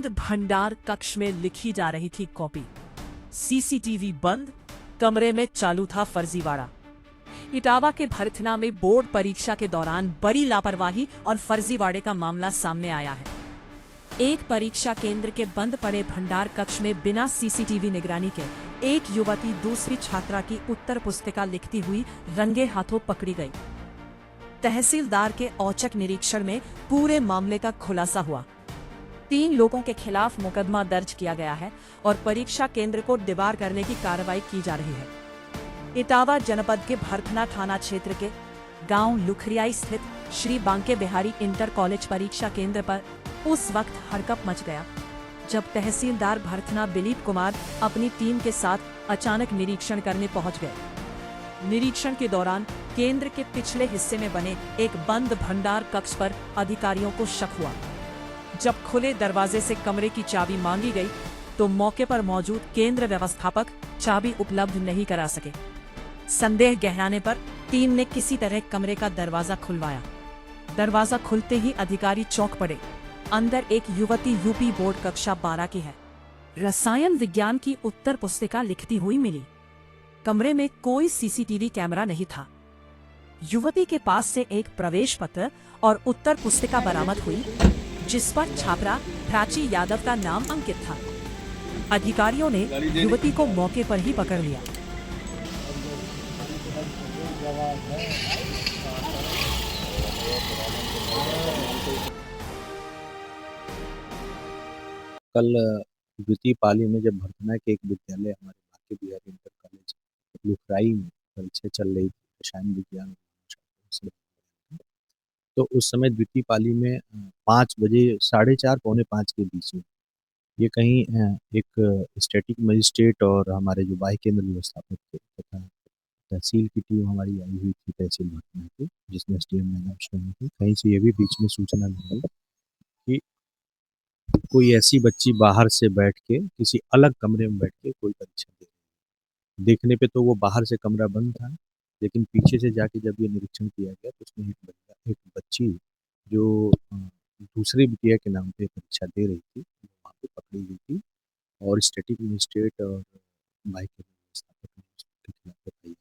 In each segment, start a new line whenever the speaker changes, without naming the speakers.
बंद भंडार कक्ष में लिखी जा रही थी कॉपी। सीसीटीवी बंद, कमरे में चालू था फर्जीवाड़ा। इटावा के भरथना में बोर्ड परीक्षा के दौरान बड़ी लापरवाही और फर्जीवाड़े का मामला सामने आया है। एक परीक्षा केंद्र के बंद पड़े भंडार कक्ष में बिना सीसीटीवी निगरानी के एक युवती दूसरी छात्रा की उत्तर पुस्तिका लिखती हुई रंगे हाथों पकड़ी गई। तहसीलदार के औचक निरीक्षण में पूरे मामले का खुलासा हुआ। 3 लोगों के खिलाफ मुकदमा दर्ज किया गया है और परीक्षा केंद्र को दीवार करने की कार्रवाई की जा रही है। इटावा जनपद के भरथना थाना क्षेत्र के गांव लुखरियाई स्थित श्री बांके बिहारी इंटर कॉलेज परीक्षा केंद्र पर उस वक्त हड़कंप मच गया जब तहसीलदार भरथना दिलीप कुमार अपनी टीम के साथ अचानक निरीक्षण करने पहुंच गए। निरीक्षण के दौरान केंद्र के पिछले हिस्से में बने एक बंद भंडार कक्ष पर अधिकारियों को शक हुआ। जब खुले दरवाजे से कमरे की चाबी मांगी गई तो मौके पर मौजूद केंद्र व्यवस्थापक चाबी उपलब्ध नहीं करा सके। संदेह गहराने पर टीम ने किसी तरह कमरे का दरवाजा खुलवाया। दरवाजा खुलते ही अधिकारी चौंक पड़े। अंदर एक युवती यूपी बोर्ड कक्षा 12 की है। रसायन विज्ञान की उत्तर पुस्तिका लिखती हुई मिली। कमरे में कोई सीसीटीवी कैमरा नहीं था। युवती के पास से एक प्रवेश पत्र और उत्तर पुस्तिका बरामद हुई जिस पर छात्रा प्राची यादव का नाम अंकित था। अधिकारियों ने युवती को मौके पर ही पकड़ लिया।
कल द्वितीय पाली में जब भरथना के एक विद्यालय हमारे बांके बिहारी इंटर कॉलेज लुखराई में परीक्षा चल रही थी रसायन विज्ञान और शास्त्र से, तो उस समय द्वितीय पाली में 5 बजे 4:30 पौने 5 के बीच में ये कहीं एक स्टैटिक मजिस्ट्रेट और हमारे जो बाह्य केंद्र व्यवस्थापक थे तथा तहसील की टीम हमारी आई हुई थी तहसील भरथना की, जिसमें एसडीएम मैडम स्वयं थी। कहीं से ये भी बीच में सूचना मिली कि कोई ऐसी बच्ची बाहर से बैठ के किसी अलग कमरे में बैठ के कोई परीक्षा दे रही है। देखने पे तो वो बाहर से कमरा बंद था, लेकिन पीछे से जाके जब ये निरीक्षण किया गया तो उसमें एक बच्ची जो दूसरे बिटिया के नाम पे परीक्षा दे रही थी वो वहाँ पे पकड़ी गई थी और स्टैटिक मजिस्ट्रेट और बाइक के व्यवस्थापक ने उसके खिलाफ एफआईआर।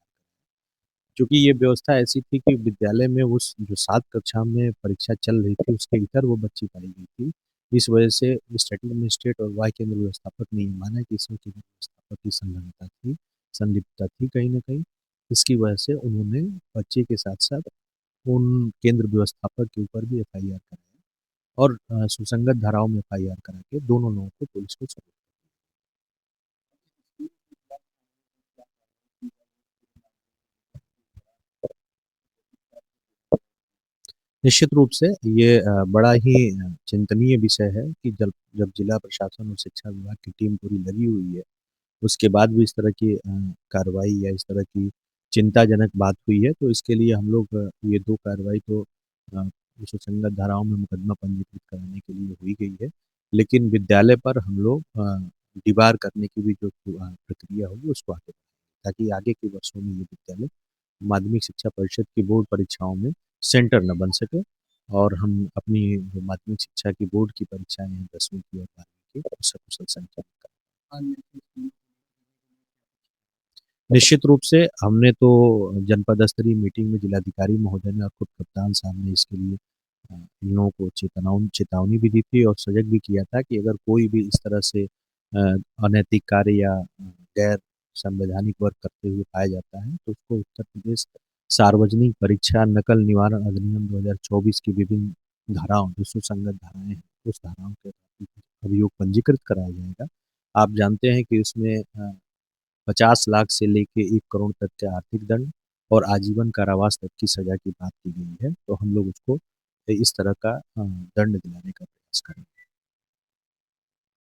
क्योंकि ये व्यवस्था ऐसी थी कि विद्यालय में उस जो 7 कक्षा में परीक्षा चल रही थी उसके भीतर वो बच्ची पाई गई थी। इस वजह से स्टैटिक मजिस्ट्रेट और वाई केंद्र व्यवस्थापक ने ये माना कि इसमें केंद्र व्यवस्थापक की संलग्नता थी, संलिप्तता थी कहीं न कहीं। इसकी वजह से उन्होंने बच्चे के साथ-साथ उन केंद्र व्यवस्थापक के ऊपर भी एफआईआर कराया और सुसंगत धाराओं में एफआईआर करा के दोनों लोगों को पुलिस को सौंप निश्चित रूप से ये बड़ा ही चिंतनीय विषय है कि जब जब जिला प्रशासन और शिक्षा विभाग की टीम पूरी लगी हुई है, उसके बाद भी इस तरह की कार्रवाई या इस तरह की चिंताजनक बात हुई है, तो इसके लिए हम लोग ये 2 कार्रवाई तो सुसंगत धाराओं में मुकदमा पंजीकृत कराने के लिए हुई गई है। लेकिन विद्यालय पर हम लोग दीवार करने की भी जो प्रक्रिया होगी उसको आगे बढ़ाएँ, ताकि आगे के वर्षों में ये विद्यालय माध्यमिक शिक्षा परिषद की बोर्ड परीक्षाओं में सेंटर न बन सके और हम अपनी जो माध्यमिक शिक्षा की बोर्ड की परीक्षाएं हैं 10वीं की और 12वीं की वो सकुशल संचालित करें। निश्चित रूप से हमने तो जनपद स्तरीय मीटिंग में जिलाधिकारी महोदय ने और खुद कप्तान साहब ने इसके लिए इन लोगों को चेतावनी भी दी थी और सजग भी किया था कि अगर कोई भी इस तरह से अनैतिक कार्य या गैर संवैधानिक वर्क करते हुए पाया जाता है तो उसको उत्तर प्रदेश सार्वजनिक परीक्षा नकल निवारण अधिनियम 2024 की विभिन्न धाराओं जो सुसंगत धाराएं हैं उस धाराओं के अभियोग पंजीकृत कराया जाएगा। आप जानते हैं कि उसमें 50 लाख से लेके 1 करोड़ तक के आर्थिक दंड और आजीवन कारावास तक की सजा की बात की गई है, तो हम लोग उसको इस तरह का दंड दिलाने का प्रयास करेंगे।